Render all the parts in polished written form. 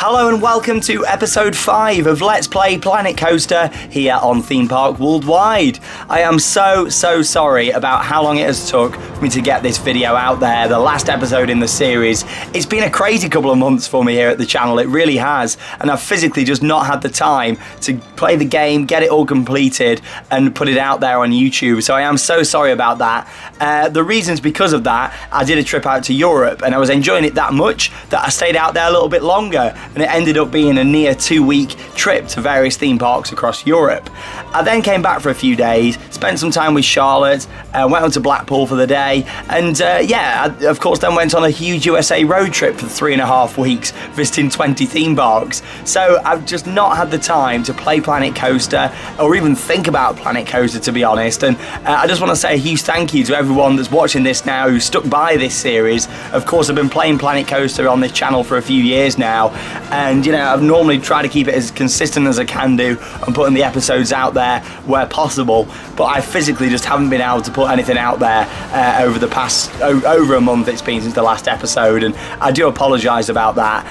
Hello and welcome to episode 5 of Let's Play Planet Coaster here on Theme Park Worldwide. I am so sorry about how long it has took for me to get this video out there, the last episode in the series. It's been a crazy couple of months for me here at the channel, it really has, and I've physically just not had the time to play the game, get it all completed and put it out there on YouTube, so I am so sorry about that. The reasons because of that, I did a trip out to Europe and I was enjoying it that much that I stayed out there a little bit longer, and it ended up being a near 2-week trip to various theme parks across Europe. I then came back for a few days, spent some time with Charlotte, went on to Blackpool for the day, and I of course then went on a huge USA road trip for 3.5 weeks, visiting 20 theme parks. So I've just not had the time to play Planet Coaster or even think about Planet Coaster, to be honest, and I just want to say a huge thank you to everyone that's watching this now who stuck by this series. Of course, I've been playing Planet Coaster on this channel for a few years now, and I've normally tried to keep it as consistent as I can do and putting the episodes out there where possible, but I physically just haven't been able to put anything out there over the past over a month it's been since the last episode, and I do apologise about that,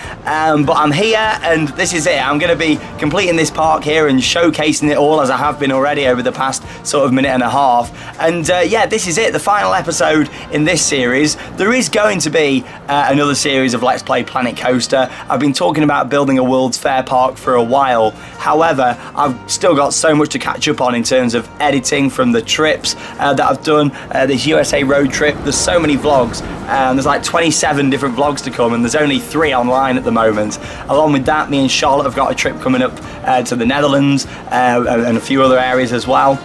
but I'm here and this is it. I'm going to be completing this park here and showcasing it all as I have been already over the past sort of minute and a half, and this is it, the final episode in this series. There is going to be another series of Let's Play Planet Coaster. I've been talking about building a World's Fair park for a while. However, I've still got so much to catch up on in terms of editing from the trips that I've done, this USA road trip. There's so many vlogs, there's like 27 different vlogs to come, and there's only 3 online at the moment. Along with that, me and Charlotte have got a trip coming up to the Netherlands and a few other areas as well.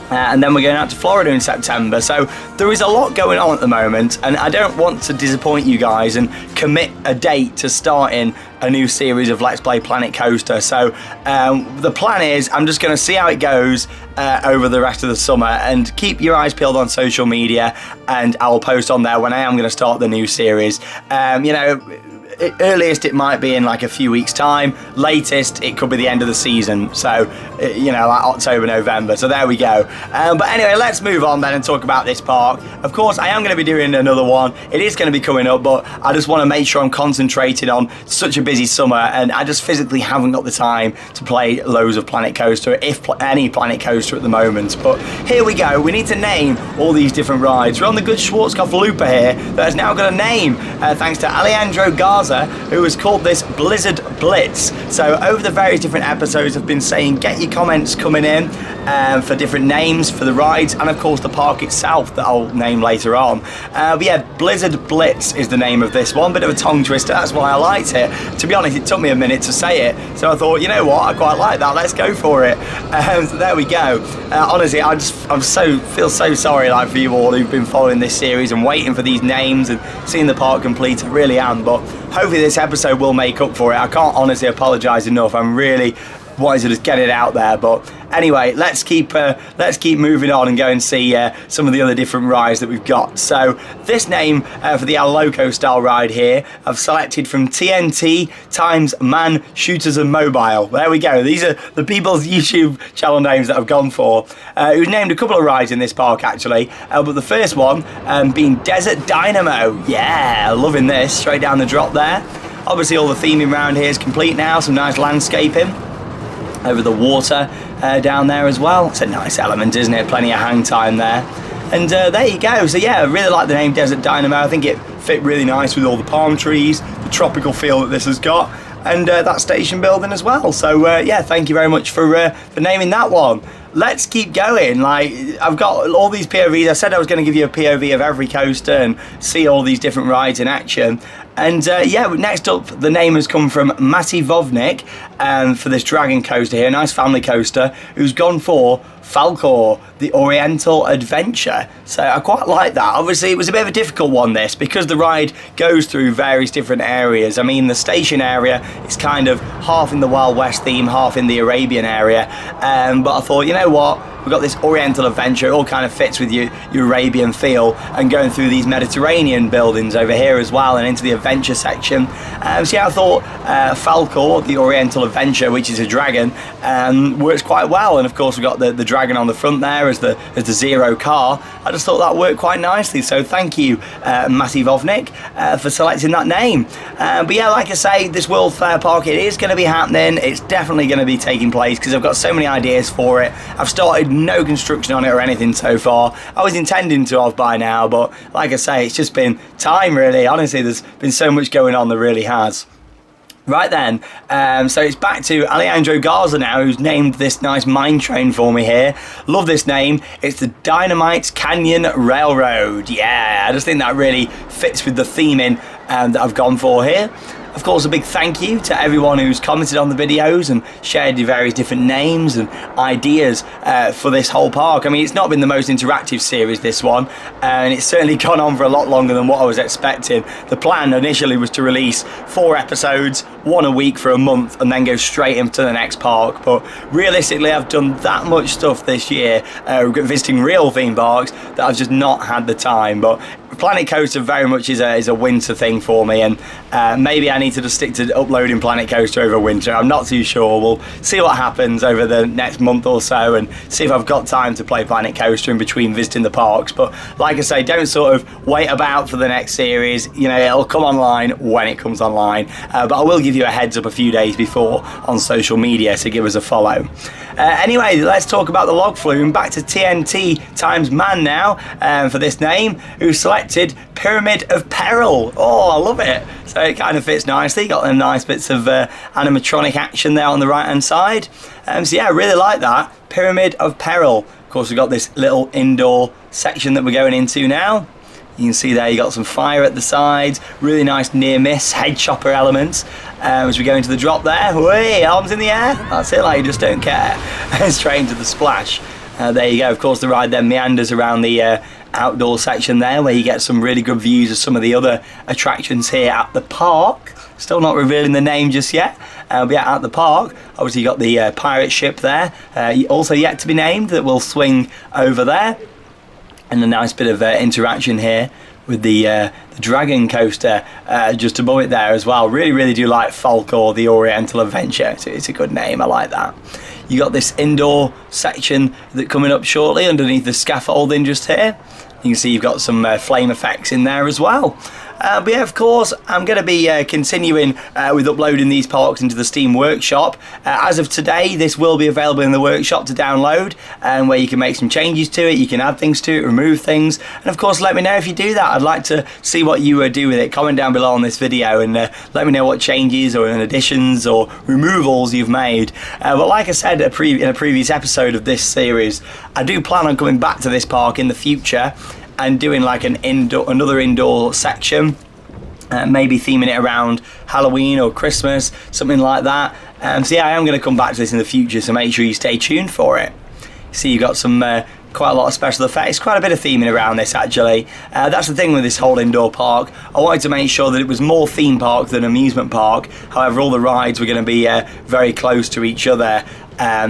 And then we're going out to Florida in September, so there is a lot going on at the moment, and I don't want to disappoint you guys and commit a date to starting a new series of Let's Play Planet Coaster. So the plan is I'm just going to see how it goes over the rest of the summer, and keep your eyes peeled on social media, and I will post on there when I am going to start the new series. Earliest it might be in like a few weeks time, latest it could be the end of the season, so like October, November, so there we go. But anyway, let's move on then and talk about this park. Of course I am going to be doing another one, it is going to be coming up, but I just want to make sure I'm concentrated on such a busy summer, and I just physically haven't got the time to play loads of Planet Coaster, if any Planet Coaster at the moment. But here we go, we need to name all these different rides. We're on the good Schwarzkopf Looper here that has now got a name thanks to Alejandro Garza, who has called this Blizzard Blitz. So over the various different episodes I've been saying get your comments coming in for different names for the rides, and of course the park itself that I'll name later on. But yeah, Blizzard Blitz is the name of this one. Bit of a tongue twister, that's why I liked it. To be honest, it took me a minute to say it, so I thought, you know what, I quite like that, let's go for it. So there we go. Honestly, I feel so sorry for you all who've been following this series and waiting for these names and seeing the park complete. I really am, but hopefully this episode will make up for it. I can't honestly apologise enough. I'm really wanting to just get it out there, but anyway, let's keep moving on and go and see some of the other different rides that we've got. So this name for the El Loco style ride here, I've selected from TNT times Man Shooters and Mobile. There we go. These are the people's YouTube channel names that I've gone for. We've named a couple of rides in this park actually, but the first one being Desert Dynamo. Yeah, loving this. Straight down the drop there. Obviously all the theming around here is complete now. Some nice landscaping over the water down there as well. It's a nice element, isn't it? Plenty of hang time there. And there you go. So yeah, I really like the name Desert Dynamo. I think it fit really nice with all the palm trees, the tropical feel that this has got, and that station building as well. So yeah, thank you very much for naming that one. Let's keep going. I've got all these POVs. I said I was going to give you a POV of every coaster and see all these different rides in action. And next up, the name has come from Mati Vovnik for this Dragon coaster here, nice family coaster, who's gone for Falkor, the Oriental Adventure. So I quite like that. Obviously it was a bit of a difficult one this, because the ride goes through various different areas. I mean, the station area is kind of half in the Wild West theme, half in the Arabian area, but I thought, you know what, we've got this Oriental adventure. It all kind of fits with your Arabian feel, and going through these Mediterranean buildings over here as well, and into the adventure section. So yeah, I thought Falcor, the Oriental adventure, which is a dragon, works quite well. And of course we've got the dragon on the front there as the Zero car. I just thought that worked quite nicely, so thank you Massive Ovnik for selecting that name. But yeah, like I say, this World Fair Park, it is going to be happening. It's definitely going to be taking place because I've got so many ideas for it. I've started no construction on it or anything so far. I was intending to have by now, but like I say, it's just been time really. Honestly, there's been so much going on, there really has. Right then, so it's back to Alejandro Garza now, who's named this nice mine train for me here. Love this name. It's the Dynamite Canyon Railroad. Yeah, I just think that really fits with the theming that I've gone for here. Of course, a big thank you to everyone who's commented on the videos and shared your various different names and ideas for this whole park. I mean, it's not been the most interactive series, this one, and it's certainly gone on for a lot longer than what I was expecting. The plan initially was to release 4 episodes, 1 a week for a month, and then go straight into the next park. But realistically, I've done that much stuff this year, visiting real theme parks, that I've just not had the time. But Planet Coaster very much is a winter thing for me, and maybe I need to just stick to uploading Planet Coaster over winter. I'm not too sure. We'll see what happens over the next month or so and see if I've got time to play Planet Coaster in between visiting the parks. But like I say, don't sort of wait about for the next series. You know, it'll come online when it comes online, but I will give you a heads up a few days before on social media, so give us a follow. Anyway, let's talk about the log flume. Back to TNT times man now for this name, who selected Pyramid of Peril. Oh, I love it. So it kind of fits nicely. Got them nice bits of animatronic action there on the right hand side. So yeah, I really like that. Pyramid of Peril. Of course, we've got this little indoor section that we're going into now. You can see there you got some fire at the sides, really nice near miss head chopper elements. As we go into the drop there, way arms in the air, that's it, like you just don't care. Straight into the splash. There you go. Of course, the ride then meanders around the outdoor section there, where you get some really good views of some of the other attractions here at the park. Still not revealing the name just yet, but yeah, at the park, obviously you got the pirate ship there, also yet to be named, that will swing over there. And a nice bit of interaction here with the dragon coaster just above it there as well. Really do like Falcor, the Oriental Adventure. It's a good name, I like that. You got this indoor section that coming up shortly underneath the scaffolding just here. You can see you've got some flame effects in there as well. But yeah, of course, I'm going to be continuing with uploading these parks into the Steam Workshop. As of today, this will be available in the workshop to download, where you can make some changes to it, you can add things to it, remove things, and of course let me know if you do that. I'd like to see what you do with it. Comment down below on this video and let me know what changes or additions or removals you've made. But like I said in a previous episode of this series, I do plan on coming back to this park in the future and doing like another indoor section, maybe theming it around Halloween or Christmas, something like that. So yeah, I am going to come back to this in the future, so make sure you stay tuned for it. See, you've got some quite a lot of special effects, quite a bit of theming around this actually. That's the thing with this whole indoor park. I wanted to make sure that it was more theme park than amusement park. However, all the rides were going to be very close to each other.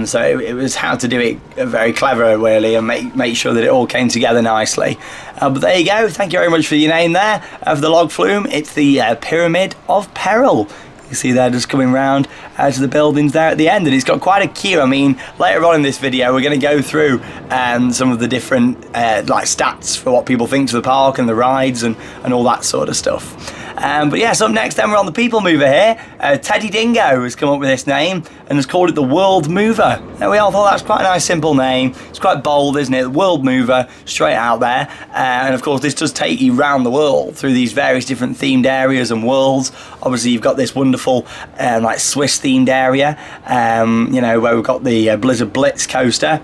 So it was how to do it very clever really, and make sure that it all came together nicely. But there you go. Thank you very much for your name there for the log flume. It's the Pyramid of Peril. You see there just coming round to the buildings there at the end, and it's got quite a queue. I mean, later on in this video we're going to go through some of the different like stats for what people think to the park and the rides and all that sort of stuff. But yes, up next then we're on the People Mover here. Teddy Dingo has come up with this name and has called it the World Mover. Now we all thought that's quite a nice simple name. It's quite bold, isn't it? The World Mover, straight out there. And of course this does take you round the world through these various different themed areas and worlds. Obviously you've got this wonderful like Swiss themed area, you know, where we've got the Blizzard Blitz coaster.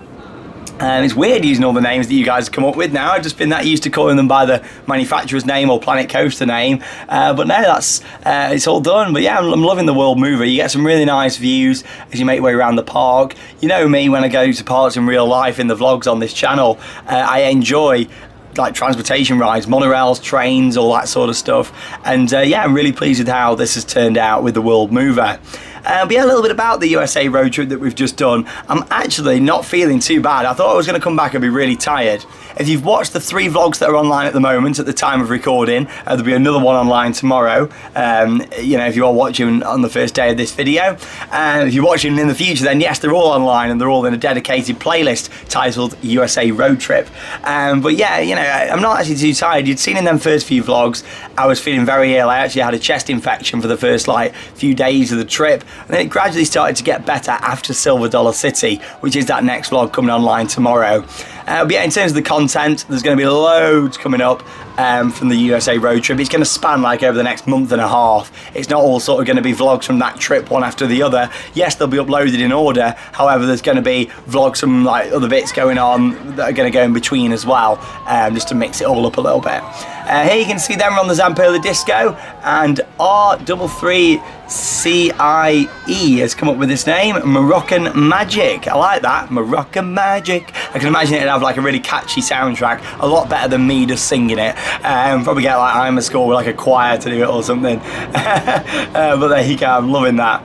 It's weird using all the names that you guys come up with now. I've just been that used to calling them by the manufacturer's name or Planet Coaster name. But no, that's it's all done. But yeah, I'm loving the World Mover. You get some really nice views as you make your way around the park. You know me, when I go to parks in real life in the vlogs on this channel, I enjoy like transportation rides, monorails, trains, all that sort of stuff. And yeah, I'm really pleased with how this has turned out with the World Mover. But yeah, a little bit about the USA road trip that we've just done. I'm actually not feeling too bad. I thought I was going to come back and be really tired. If you've watched the 3 vlogs that are online at the moment at the time of recording, there'll be another one online tomorrow. If you are watching on the first day of this video. If you're watching in the future, then yes, they're all online and they're all in a dedicated playlist titled USA Road Trip. But yeah, I'm not actually too tired. You'd seen in them first few vlogs, I was feeling very ill. I actually had a chest infection for the first few days of the trip, and then it gradually started to get better after Silver Dollar City, which is that next vlog coming online tomorrow. But yeah, in terms of the content, there's going to be loads coming up from the USA road trip. It's going to span over the next month and a half. It's not all sort of going to be vlogs from that trip one after the other. Yes, they'll be uploaded in order. However, there's going to be vlogs from other bits going on that are going to go in between as well, just to mix it all up a little bit. Here you can see them on the Zamperla Disco, and R33CIE has come up with this name, Moroccan Magic. I like that, Moroccan Magic. I can imagine it'd have a really catchy soundtrack, a lot better than me just singing it. Probably get I'm a Score with a choir to do it or something. But there you go, I'm loving that.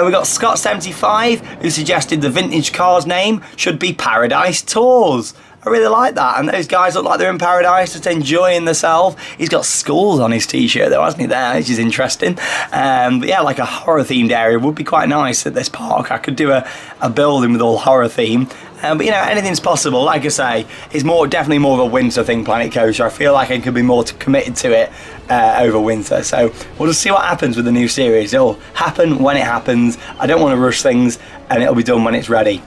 We've got Scott75, who suggested the vintage car's name should be Paradise Tours. I really like that, and those guys look like they're in paradise, just enjoying themselves. He's got skulls on his t-shirt though, hasn't he, there, which is interesting. But yeah, a horror-themed area would be quite nice at this park. I could do a building with all horror theme. But anything's possible. Like I say, it's definitely more of a winter thing, Planet Coaster. I feel like I could be more committed to it over winter. So we'll just see what happens with the new series. It'll happen when it happens. I don't want to rush things, and it'll be done when it's ready.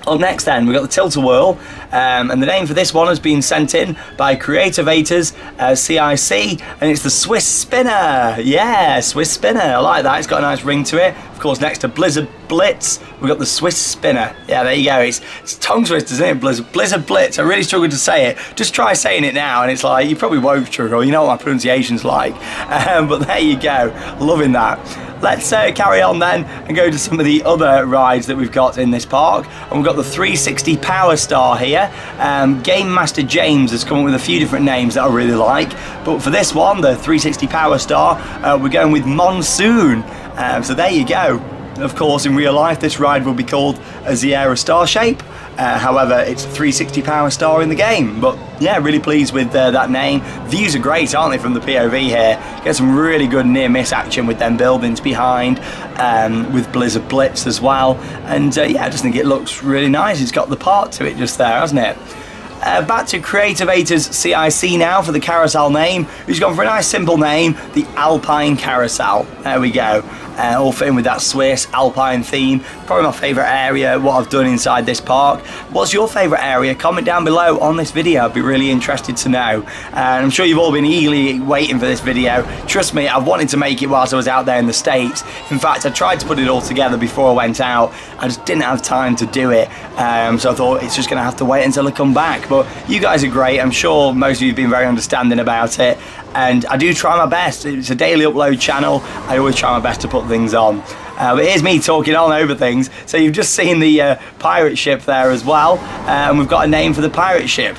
Up next then, we've got the Tilt-A-Whirl, and the name for this one has been sent in by Creativators CIC, and it's the Swiss Spinner. Yeah, Swiss Spinner, I like that, it's got a nice ring to it. Of course, next to Blizzard Blitz, we've got the Swiss Spinner. Yeah, there you go, it's tongue twisters, isn't it? Blizzard Blitz, I really struggled to say it. Just try saying it now, and it's you probably won't struggle, you know what my pronunciation's like. But there you go, loving that. Let's carry on then and go to some of the other rides that we've got in this park. And we've got the 360 Power Star here. Game Master James has come up with a few different names that I really like. But for this one, the 360 Power Star, we're going with Monsoon. So there you go. Of course, in real life, this ride will be called a Zieira Starshape. However, it's a 360 Power Star in the game. But yeah, really pleased with that name. Views are great, aren't they, from the POV here? Get some really good near-miss action with them buildings behind, with Blizzard Blitz as well. And yeah, I just think it looks really nice. It's got the part to it just there, hasn't it? Back to Creativators CIC now for the carousel name, who's gone for a nice simple name, the Alpine Carousel. There we go. All fitting with that Swiss Alpine theme. Probably my favourite area, what I've done inside this park. What's your favourite area? Comment down below on this video, I'd be really interested to know. I'm sure you've all been eagerly waiting for this video. Trust me, I've wanted to make it whilst I was out there in the States. In fact, I tried to put it all together before I went out. I just didn't have time to do it. So I thought it's just going to have to wait until I come back. But you guys are great. I'm sure most of you have been very understanding about it. And I do try my best. It's a daily upload channel. I always try my best to put things on. But here's me talking on over things. So you've just seen the pirate ship there as well. And we've got a name for the pirate ship.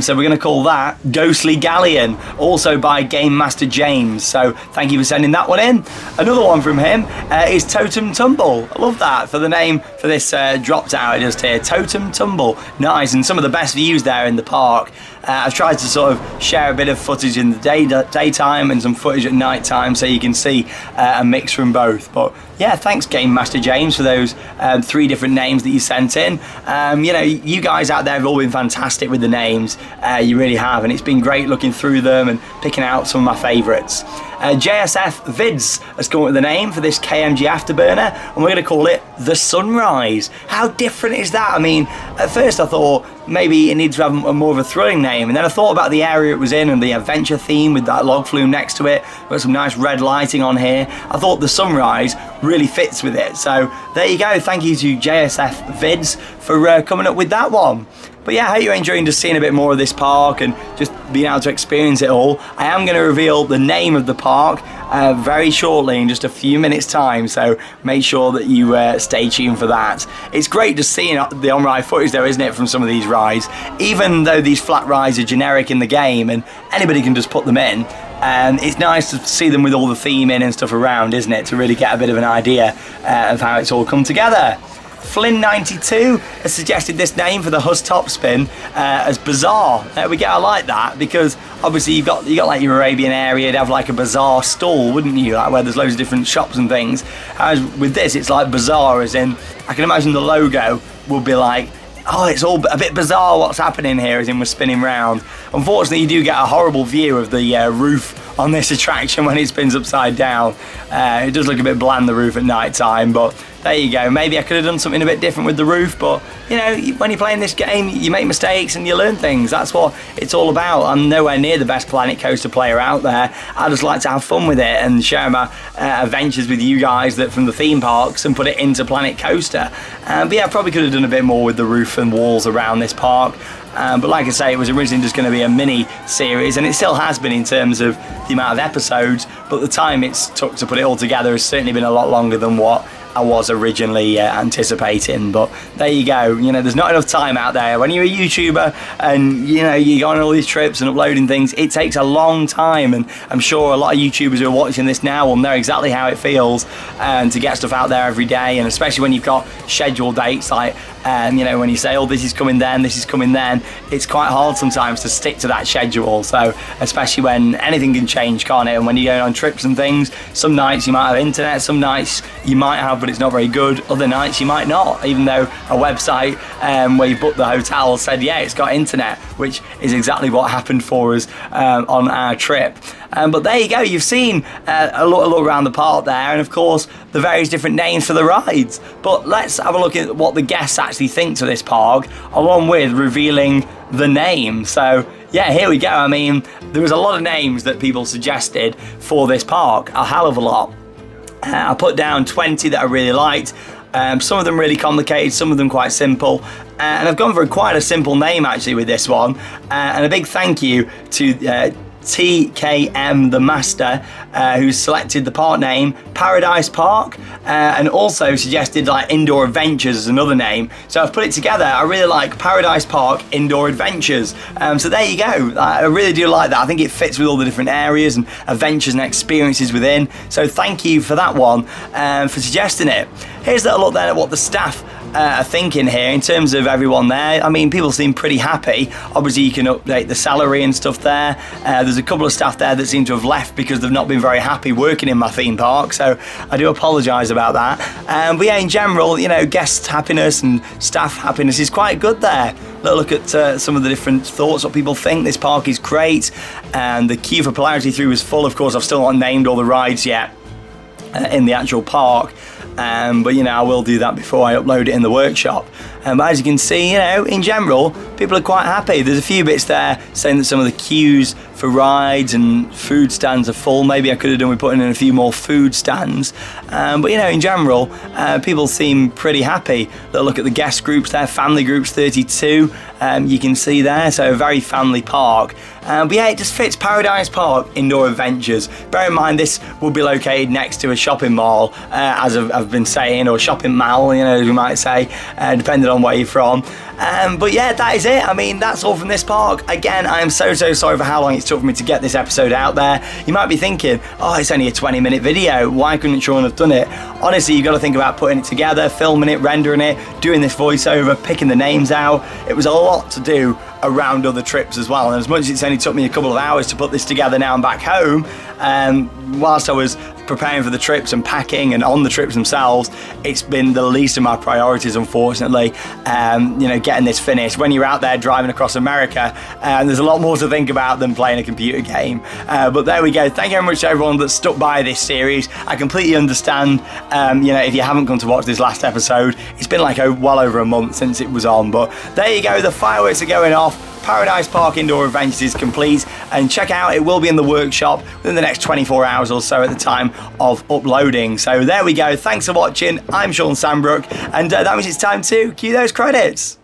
So we're going to call that Ghostly Galleon, also by Game Master James. So thank you for sending that one in. Another one from him is Totem Tumble. I love that for the name for this drop tower just here. Totem Tumble. Nice, and some of the best views there in the park. I've tried to sort of share a bit of footage in the daytime and some footage at night time so you can see a mix from both. But yeah, thanks Game Master James for those 3 different names that you sent in. You guys out there have all been fantastic with the names. You really have, and it's been great looking through them and picking out some of my favourites. JSF Vids has come up with the name for this KMG Afterburner, and we're going to call it the Sunrise. How different is that? I mean, at first I thought maybe it needs to have more of a thrilling name, and then I thought about the area it was in and the adventure theme with that log flume next to it. Got some nice red lighting on here. I thought the Sunrise really fits with it. So there you go. Thank you to JSF Vids for coming up with that one. But yeah, I hope you're enjoying just seeing a bit more of this park and just being able to experience it all. I am going to reveal the name of the park very shortly, in just a few minutes time, so make sure that you stay tuned for that. It's great just seeing the on-ride footage though, isn't it, from some of these rides. Even though these flat rides are generic in the game and anybody can just put them in, It's nice to see them with all the theming and stuff around, isn't it, to really get a bit of an idea of how it's all come together. Flynn92 has suggested this name for the Huss top spin as Bazaar. There we go, I like that, because obviously you got like your Arabian area, you'd have like a bazaar stall, wouldn't you, like where there's loads of different shops and things. As with this, it's like bazaar, as in, I can imagine the logo would be like, oh, it's all a bit bizarre what's happening here, as in we're spinning round. Unfortunately, you do get a horrible view of the roof on this attraction when it spins upside down. It does look a bit bland, the roof, at night time, but there you go. Maybe I could have done something a bit different with the roof, but you know, when you're playing this game, you make mistakes and you learn things. That's what it's all about. I'm nowhere near the best Planet Coaster player out there. I just like to have fun with it and share my adventures with you guys that from the theme parks and put it into Planet Coaster. But yeah, I probably could have done a bit more with the roof and walls around this park. But like I say, it was originally just going to be a mini series, and it still has been in terms of the amount of episodes, but the time it's took to put it all together has certainly been a lot longer than what I was originally anticipating. But there you go, you know, there's not enough time out there. When you're a YouTuber and you know you go on all these trips and uploading things, it takes a long time, and I'm sure a lot of YouTubers who are watching this now will know exactly how it feels to get stuff out there every day, and especially when you've got scheduled dates like you know, when you say, oh, this is coming then, this is coming then, it's quite hard sometimes to stick to that schedule. So especially when anything can change, can't it? And when you're going on trips and things, some nights you might have internet, some nights you might have, but it's not very good. Other nights you might not, even though a website where you booked the hotel said, yeah, it's got internet, which is exactly what happened for us on our trip. But there you go, you've seen a look around the park there, and of course the various different names for the rides. But let's have a look at what the guests actually think to this park, along with revealing the name. So yeah, here we go. I mean, there was a lot of names that people suggested for this park, a hell of a lot. I put down 20 that I really liked. Some of them really complicated, some of them quite simple. And I've gone for quite a simple name actually with this one. And a big thank you to TKM the Master, who selected the park name Paradise Park, and also suggested like Indoor Adventures as another name. So I've put it together. I really like Paradise Park Indoor Adventures. So there you go. I really do like that. I think it fits with all the different areas and adventures and experiences within. So thank you for that one, for suggesting it. Here's a look then at what the staff are thinking here in terms of everyone there. I mean, people seem pretty happy. Obviously, you can update the salary and stuff there. There's a couple of staff there that seem to have left because they've not been very happy working in my theme park, so I do apologise about that. But yeah, in general, you know, guest happiness and staff happiness is quite good there. Look at some of the different thoughts, what people think. This park is great, and the queue for Polarity 3 was full. Of course, I've still not named all the rides yet in the actual park. But you know, I will do that before I upload it in the workshop. But as you can see, you know, in general, people are quite happy. There's a few bits there saying that some of the queues for rides and food stands are full. Maybe I could have done with putting in a few more food stands. But you know, in general, people seem pretty happy. Look at the guest groups there, family groups 32. You can see there, so a very family park. But yeah, it just fits Paradise Park Indoor Adventures. Bear in mind, this will be located next to a shopping mall, as I've been saying, or shopping mall, you know, as we might say, depending on where you're from. But yeah, that is it. I mean, that's all from this park. Again, I am so sorry for how long it's took for me to get this episode out there. You might be thinking, oh, it's only a 20-minute video. Why couldn't Sean have done it? Honestly, you've got to think about putting it together, filming it, rendering it, doing this voiceover, picking the names out. It was a lot to do around other trips as well, and as much as it's only took me a couple of hours to put this together now I'm back home, whilst I was preparing for the trips and packing and on the trips themselves, it's been the least of my priorities, unfortunately. You know, getting this finished. When you're out there driving across America, there's a lot more to think about than playing a computer game. But there we go. Thank you very much to everyone that stuck by this series. I completely understand, you know, if you haven't come to watch this last episode, it's been like well over a month since it was on. But there you go, the fireworks are going off. Paradise Park Indoor Adventures is complete, and check out, it will be in the workshop within the next 24 hours or so at the time of uploading. So there we go. Thanks for watching. I'm Sean Sandbrook, and that means it's time to cue those credits.